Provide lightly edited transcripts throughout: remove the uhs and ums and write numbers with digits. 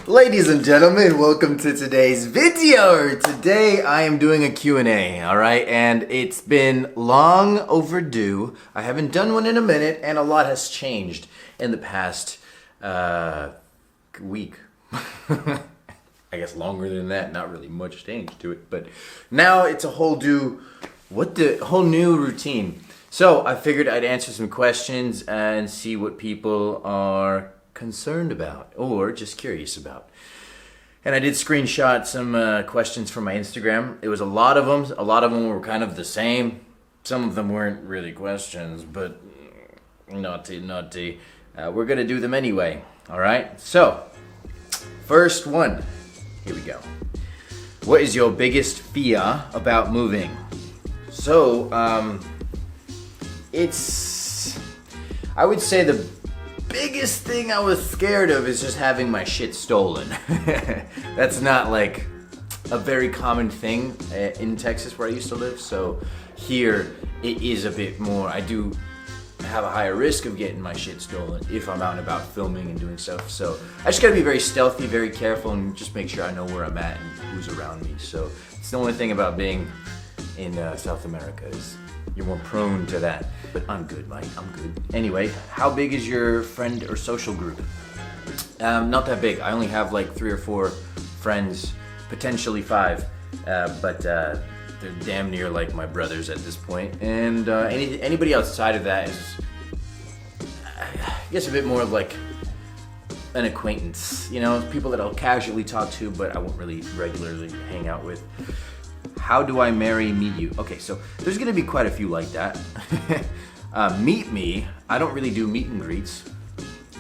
Ladies and gentlemen, welcome to today's video. Today I am doing a Q&A, alright? And it's been long overdue. I haven't done one in a minute, and a lot has changed in the past week. I guess longer than that, not really much changed to it, but now it's a whole new routine. So I figured I'd answer some questions and see what people are concerned about or just curious about. And I did screenshot some questions from my Instagram. It was a lot of them. A lot of them were kind of the same. Some of them weren't really questions, but naughty. We're gonna do them anyway. All right. So first one. Here we go. What is your biggest fear about moving? So I would say the biggest thing I was scared of is just having my shit stolen. That's not like a very common thing in Texas where I used to live. So here it is a bit more. I do have a higher risk of getting my shit stolen if I'm out and about filming and doing stuff. So I just gotta be very stealthy, very careful, and just make sure I know where I'm at and who's around me. So it's the only thing about being in South America is you're more prone to that. But I'm good, Mike. I'm good. Anyway, how big is your friend or social group? Not that big. I only have like 3 or 4 friends, potentially 5, but they're damn near like my brothers at this point. And anybody outside of that is, I guess, a bit more of like an acquaintance. You know, people that I'll casually talk to, but I won't really regularly hang out with. How do I meet you? Okay, so there's gonna be quite a few like that. Meet me, I don't really do meet and greets,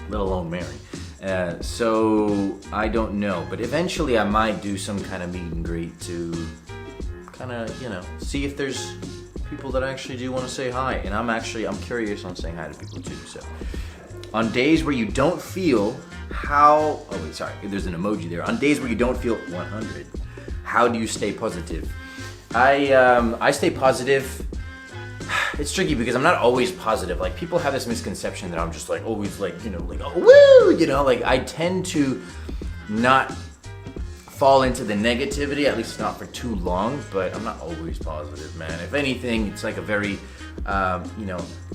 let alone marry. So I don't know, but eventually I might do some kind of meet and greet to kind of, see if there's people that actually do want to say hi. And I'm curious on saying hi to people too. So on days where you don't feel there's an emoji there. On days where you don't feel 100, how do you stay positive? I stay positive. It's tricky because I'm not always positive. Like, people have this misconception that I'm just like always like, oh woo, like I tend to not fall into the negativity, at least not for too long, but I'm not always positive, man. If anything, it's like a very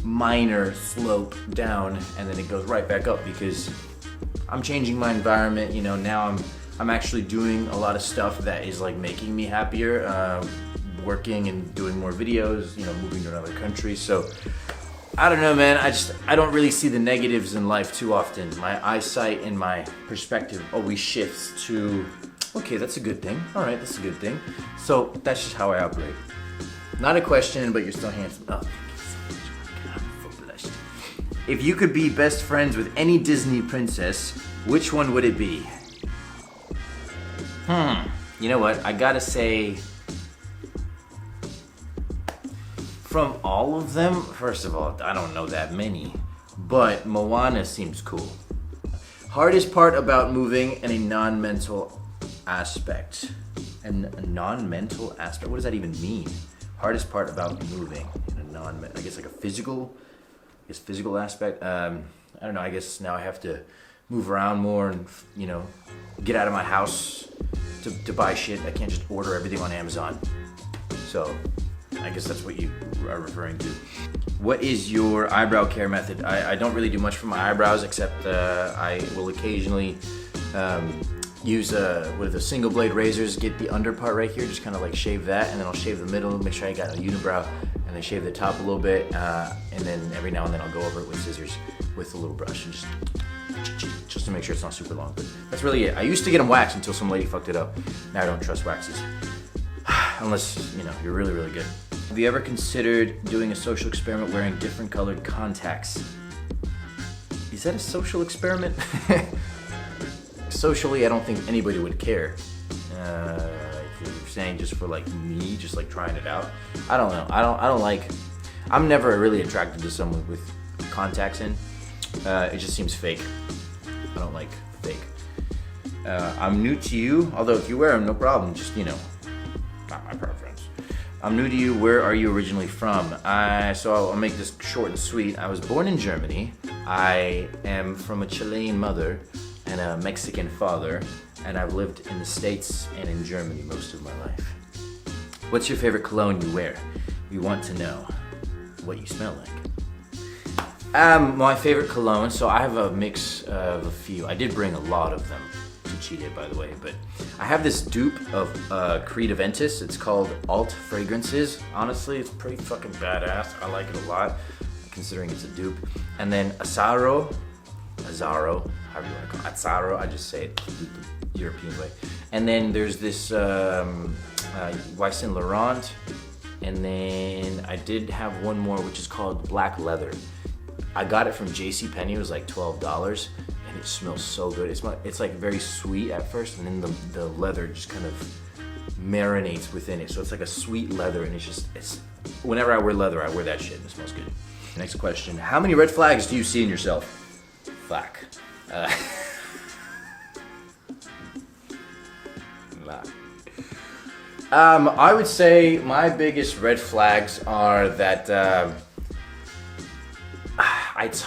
minor slope down, and then it goes right back up because I'm changing my environment. Now I'm actually doing a lot of stuff that is like making me happier, working and doing more videos, moving to another country. So I don't know, man. I don't really see the negatives in life too often. My eyesight and my perspective always shifts to, okay, that's a good thing. All right, that's a good thing. So that's just how I operate. Not a question, but you're still handsome. Oh, thank you so much. Oh my God, I'm so blessed. If you could be best friends with any Disney princess, which one would it be? You know what? I gotta say, from all of them, first of all, I don't know that many, but Moana seems cool. Hardest part about moving and a non-mental aspect. And a non-mental aspect? What does that even mean? Hardest part about moving in a I guess like a physical aspect. I don't know. I guess now I have to move around more and get out of my house to buy shit. I can't just order everything on Amazon. So I guess that's what you are referring to. What is your eyebrow care method? I don't really do much for my eyebrows, except I will occasionally use with the single blade razors, get the under part right here, just kind of like shave that, and then I'll shave the middle, make sure I got a unibrow, and then shave the top a little bit, and then every now and then I'll go over it with scissors with a little brush and just to make sure it's not super long. But that's really it. I used to get them waxed until some lady fucked it up. Now I don't trust waxes. Unless, you're really, really good. Have you ever considered doing a social experiment wearing different colored contacts? Is that a social experiment? Socially, I don't think anybody would care. If you're saying just for like me, just like trying it out. I don't know. I'm never really attracted to someone with contacts in. It just seems fake. I don't like fake. I'm new to you, although if you wear them, no problem. Just, not my preference. I'm new to you. Where are you originally from? So I'll make this short and sweet. I was born in Germany. I am from a Chilean mother, and a Mexican father, and I've lived in the States and in Germany most of my life. What's your favorite cologne you wear? We want to know what you smell like. My favorite cologne, so I have a mix of a few. I did bring a lot of them to Chile, by the way, but I have this dupe of Creed Aventus. It's called Alt Fragrances. Honestly, it's pretty fucking badass. I like it a lot, considering it's a dupe. And then Azzaro, however you want to call it, Azzaro, I just say it the European way. And then there's this Yves Saint Laurent, and then I did have one more which is called Black Leather. I got it from JCPenney. It was like $12, and it smells so good. It's like very sweet at first, and then the leather just kind of marinates within it. So it's like a sweet leather, and it's whenever I wear leather, I wear that shit, and it smells good. Next question: how many red flags do you see in yourself? Fuck. I would say my biggest red flags are that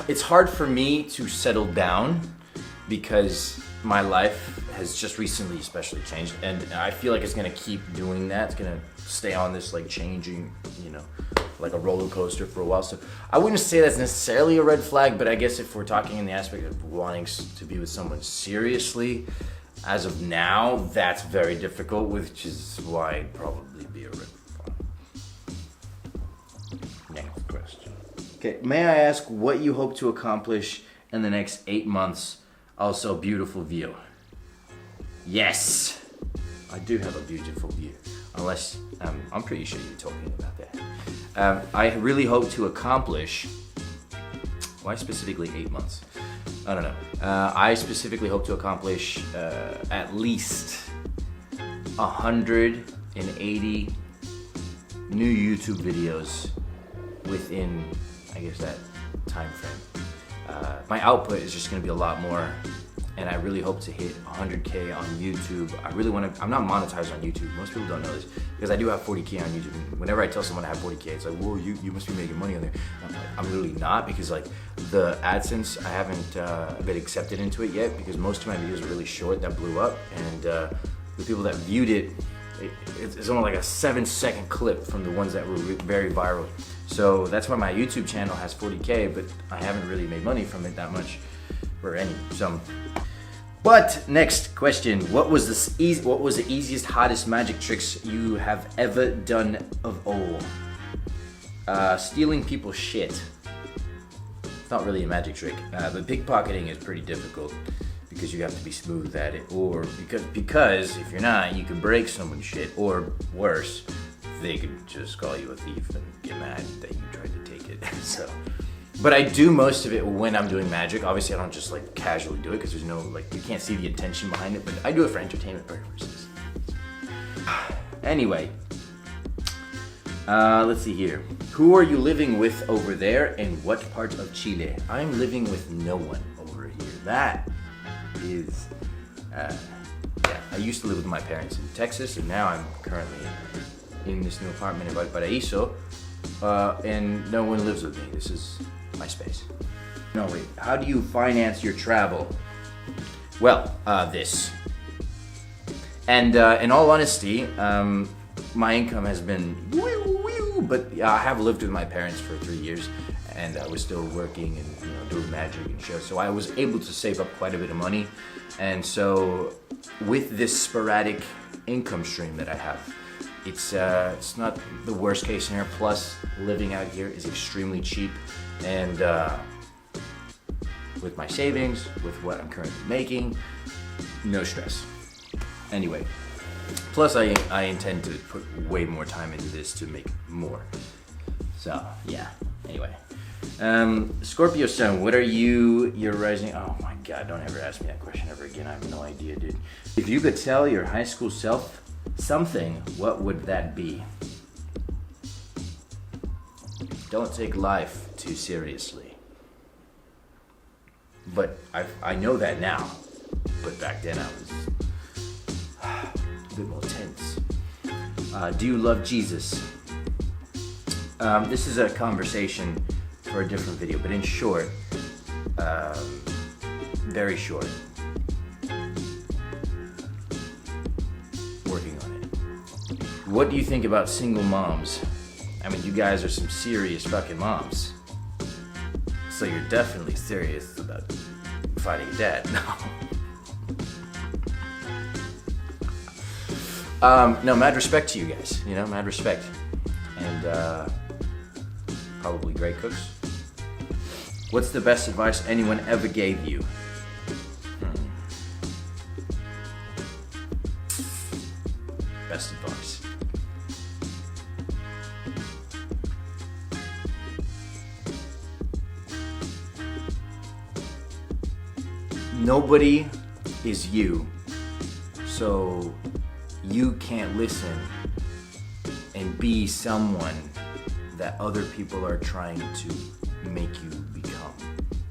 it's hard for me to settle down because my life has just recently especially changed, and I feel like it's gonna keep doing that. It's gonna stay on this like changing, like a roller coaster for a while. So I wouldn't say that's necessarily a red flag, but I guess if we're talking in the aspect of wanting to be with someone seriously, as of now, that's very difficult, which is why it'd probably be a red flag. Next question. Okay, may I ask what you hope to accomplish in the next 8 months? Also, beautiful view. Yes, I do have a beautiful view. Unless, I'm pretty sure you're talking about that. I really hope to accomplish, why specifically 8 months? I don't know. I specifically hope to accomplish at least 180 new YouTube videos within, I guess, that time frame. My output is just going to be a lot more, and I really hope to hit 100K on YouTube. I really want to. I'm not monetized on YouTube. Most people don't know this because I do have 40K on YouTube. Whenever I tell someone I have 40K, it's like, whoa, you must be making money on there. I'm literally not, because like the AdSense, I haven't been accepted into it yet because most of my videos are really short that blew up, and the people that viewed it's only like a 7-second clip from the ones that were very viral. So that's why my YouTube channel has 40K, but I haven't really made money from it that much, or any. But next question: what was the easiest, hottest magic tricks you have ever done of all? Stealing people's shit. It's not really a magic trick, but pickpocketing is pretty difficult because you have to be smooth at it, or because if you're not, you could break someone's shit, or worse, they could just call you a thief and get mad that you tried to take it. So, but I do most of it when I'm doing magic. Obviously, I don't just like casually do it because there's no, like, you can't see the intention behind it, but I do it for entertainment purposes. Anyway, let's see here. Who are you living with over there, and what part of Chile? I'm living with no one over here. That is, yeah, I used to live with my parents in Texas, and now I'm currently in this new apartment in Valparaiso, and no one lives with me. This is my space. No, wait, how do you finance your travel? Well, this. And in all honesty, my income has been but I have lived with my parents for 3 years, and I was still working and doing magic and shit. So I was able to save up quite a bit of money, and so with this sporadic income stream that I have, it's not the worst case scenario. Plus, living out here is extremely cheap, and with my savings, with what I'm currently making, no stress. Anyway. Plus, I intend to put way more time into this to make more. So, yeah. Anyway. Scorpio Sun, what are your rising... Oh my god, don't ever ask me that question ever again. I have no idea, dude. If you could tell your high school self something, what would that be? Don't take life too seriously. But I know that now. But back then I was... a bit more tense. Do you love Jesus? This is a conversation for a different video, but in short, very short, What do you think about single moms? I mean, you guys are some serious fucking moms. So you're definitely serious about finding a dad. No. No, mad respect to you guys. You know, mad respect. And probably great cooks. What's the best advice anyone ever gave you? Best advice. Nobody is you, so you can't listen and be someone that other people are trying to make you become.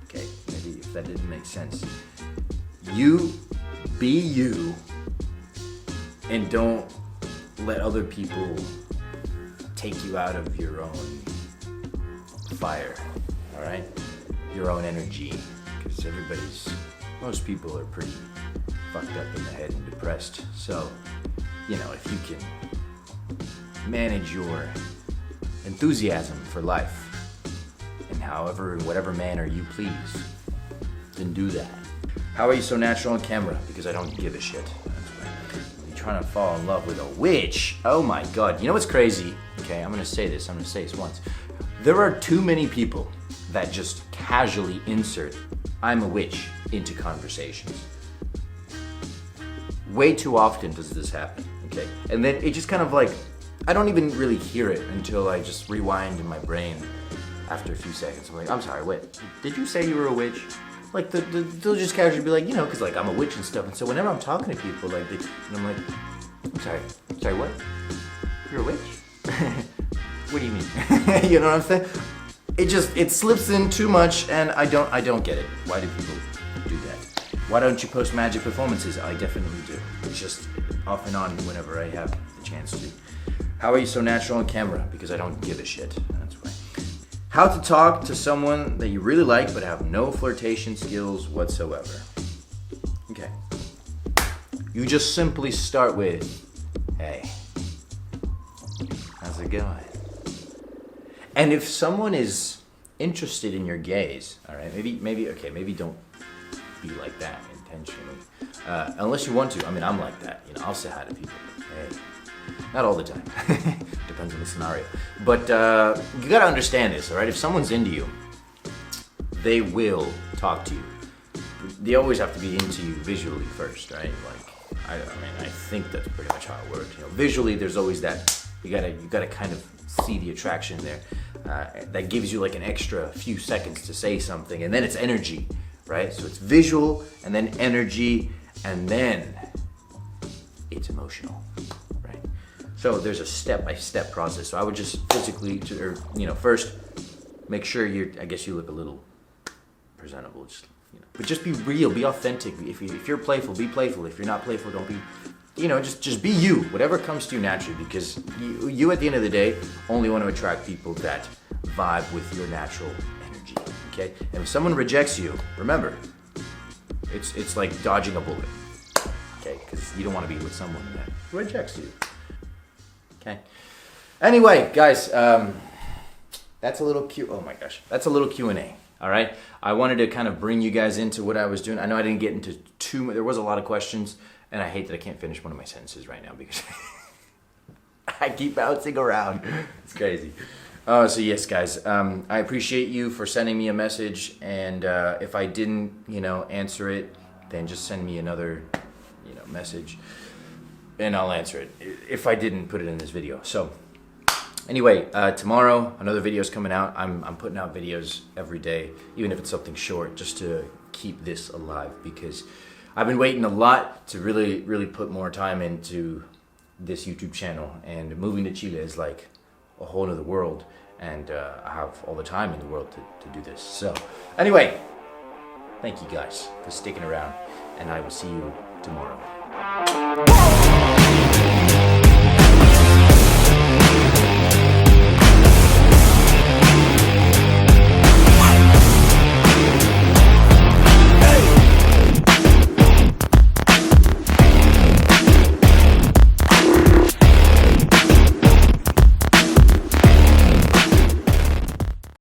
Okay, maybe if that didn't make sense. You be you and don't let other people take you out of your own fire, all right? Your own energy, because most people are pretty fucked up in the head and depressed. So, you know, if you can manage your enthusiasm for life in whatever manner you please, then do that. How are you so natural on camera? Because I don't give a shit. You're trying to fall in love with a witch. Oh my God. You know what's crazy? Okay, I'm gonna say this once. There are too many people that just casually insert "I'm a witch" into conversations. Way too often does this happen, okay? And then it just kind of like, I don't even really hear it until I just rewind in my brain after a few seconds. I'm like, I'm sorry, wait, did you say you were a witch? Like, they'll just casually be like, you know, because like I'm a witch and stuff. And so whenever I'm talking to people, like, and I'm like, I'm sorry, what? You're a witch? What do you mean? You know what I'm saying? It slips in too much, and I don't get it. Why do people do that? Why don't you post magic performances? I definitely do. It's just off and on whenever I have the chance to. How are you so natural on camera? Because I don't give a shit. That's why. How to talk to someone that you really like but have no flirtation skills whatsoever. Okay. You just simply start with, "Hey, how's it going?" And if someone is interested in your gaze, all right, maybe don't be like that intentionally, unless you want to. I mean, I'm like that. You know, I'll say hi to people. Hey, not all the time. Depends on the scenario. But you gotta understand this, all right? If someone's into you, they will talk to you. They always have to be into you visually first, right? Like, I mean, I think that's pretty much how it works. You know, visually, there's always that. You gotta kind of see the attraction there. That gives you like an extra few seconds to say something, and then it's energy, right? So it's visual, and then energy, and then it's emotional, right? So there's a step-by-step process. So I would just physically, first make sure I guess you look a little presentable, but just be real, be authentic. If you're playful, be playful. If you're not playful, don't be. Just be you, whatever comes to you naturally, because you at the end of the day only want to attract people that vibe with your natural energy, okay? And if someone rejects you, remember, it's like dodging a bullet, okay? Because you don't want to be with someone that rejects you, okay? Anyway, guys, that's a little that's a little Q&A, all right? I wanted to kind of bring you guys into what I was doing. I know I didn't get into there was a lot of questions. And I hate that I can't finish one of my sentences right now because I keep bouncing around. It's crazy. So yes, guys, I appreciate you for sending me a message. And if I didn't, answer it, then just send me another, message, and I'll answer it. If I didn't put it in this video. So anyway, tomorrow another video is coming out. I'm putting out videos every day, even if it's something short, just to keep this alive, because I've been waiting a lot to really, really put more time into this YouTube channel, and moving to Chile is like a whole other world, and I have all the time in the world to do this. So anyway, thank you guys for sticking around, and I will see you tomorrow.